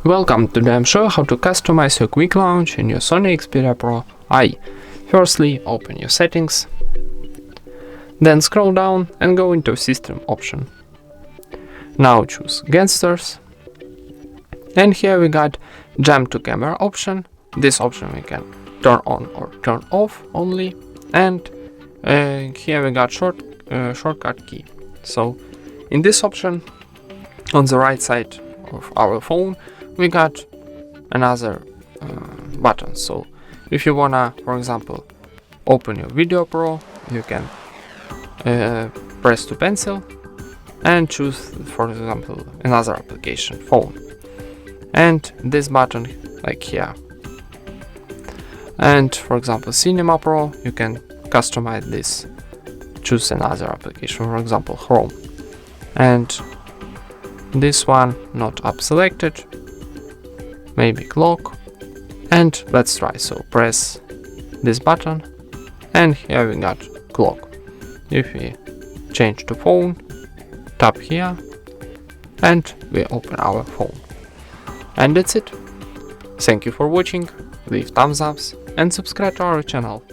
Welcome, today I'm showing how to customize your quick launch in your Sony Xperia Pro I. Firstly, open your settings, then scroll down and go into System option. Now choose Gestures, and here we got Jump to Camera option. This option we can turn on or turn off only, and here we got shortcut key. So in this option, on the right side of our phone, we got another button. So if you wanna, for example, open your Video Pro, you can press to pencil and choose, for example, another application, phone, and this button like here. And for example, Cinema Pro, you can customize this, choose another application, for example, Chrome, and this one not up selected, maybe clock, and let's try. So press this button and here we got clock. If we change to phone, tap here and we open our phone. And that's it. Thank you for watching, leave thumbs ups and subscribe to our channel.